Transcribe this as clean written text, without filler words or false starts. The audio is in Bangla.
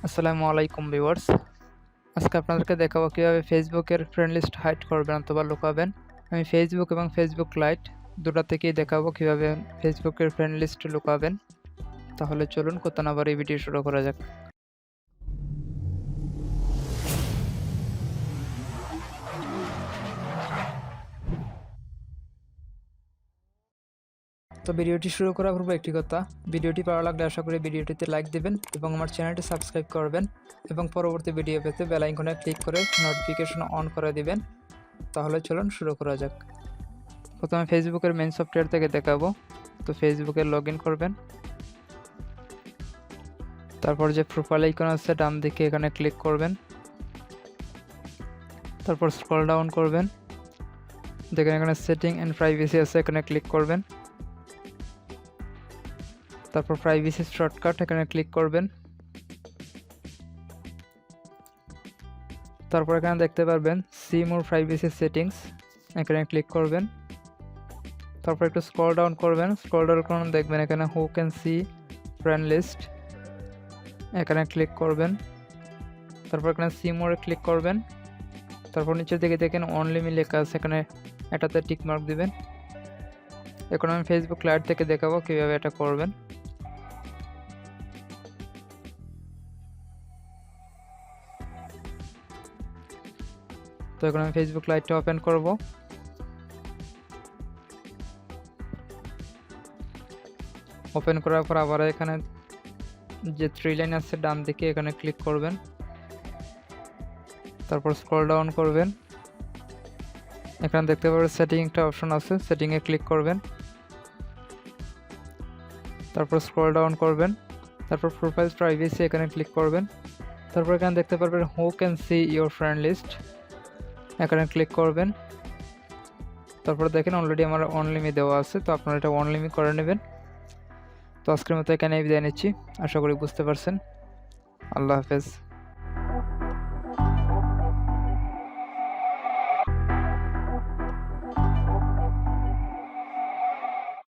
আসসালামু আলাইকুম ভিউয়ার্স। আজকে আপনাদেরকে দেখাবো কিভাবে ফেসবুকের ফ্রেন্ড লিস্ট হাইড করবেন অথবা লুকাবেন। আমি ফেসবুক এবং ফেসবুক লাইট দুটো থেকেই দেখাবো কিভাবে ফেসবুকের ফ্রেন্ড লিস্ট লুকাবেন। তাহলে চলুন কথা না বাড়িয়ে ভিডিও শুরু করা যাক। তো ভিডিওটি শুরু করার পূর্বে একটি কথা, ভিডিওটি ভালো লাগলে আশা করি ভিডিওটিতে লাইক দিবেন এবং আমার চ্যানেলটি সাবস্ক্রাইব করবেন এবং পরবর্তী ভিডিও পেতে বেল আইকনে ক্লিক করে নোটিফিকেশন অন করে দিবেন। তাহলে চলুন শুরু করা যাক। প্রথমে ফেসবুকের মেইন সফটওয়্যার থেকে দেখাবো। তো ফেসবুকে লগ ইন করবেন, তারপর যে প্রোফাইল আইকন আছে ডান দিকে এখানে ক্লিক করবেন, তারপর স্ক্রল ডাউন করবেন, দেখেন এখানে সেটিং এন্ড প্রাইভেসি আছে, এখানে ক্লিক করবেন, তারপর প্রাইভেসি শর্টকাট এখানে ক্লিক করবেন, তারপর এখানে দেখতে পারবেন সি মোর প্রাইভেসি সেটিংস, এখানে ক্লিক করবেন, তারপর একটু স্ক্রল ডাউন করবেন, স্ক্রল ডাউন করুন, দেখবেন এখানে who can see friend list, এখানে ক্লিক করবেন, তারপর এখানে সি মোরে ক্লিক করবেন, তারপর নিচের দিকে দেখেন অনলি মি লেখা আছে, এখানে এটাতে টিক মার্ক দিবেন। এখন আমি ফেসবুক লাইট থেকে দেখাবো কিভাবে এটা করবেন। তো এখন আমি ফেসবুক লাইটটা ওপেন করব। ওপেন করার পর আবার এখানে যে থ্রি লাইন আছে ডান দিকে এখানে ক্লিক করবেন, তারপর স্ক্রল ডাউন করবেন, এখানে দেখতে পাবেন সেটিং একটা অপশন আছে, সেটিংয়ে ক্লিক করবেন, তারপর স্ক্রল ডাউন করবেন, তারপর প্রোফাইল প্রাইভেসি এখানে ক্লিক করবেন, তারপর এখানে দেখতে পারবেন who can see your friend list, এখানে ক্লিক করবেন, তারপর দেখেন অলরেডি আমার অনলিমি দেওয়া আছে, তো আপনারা এটা অনলিমি করে নেবেন। তো আজকের মতো এখানে বিদায় নিচ্ছি, আশা করি বুঝতে পারছেন। আল্লাহ হাফেজ।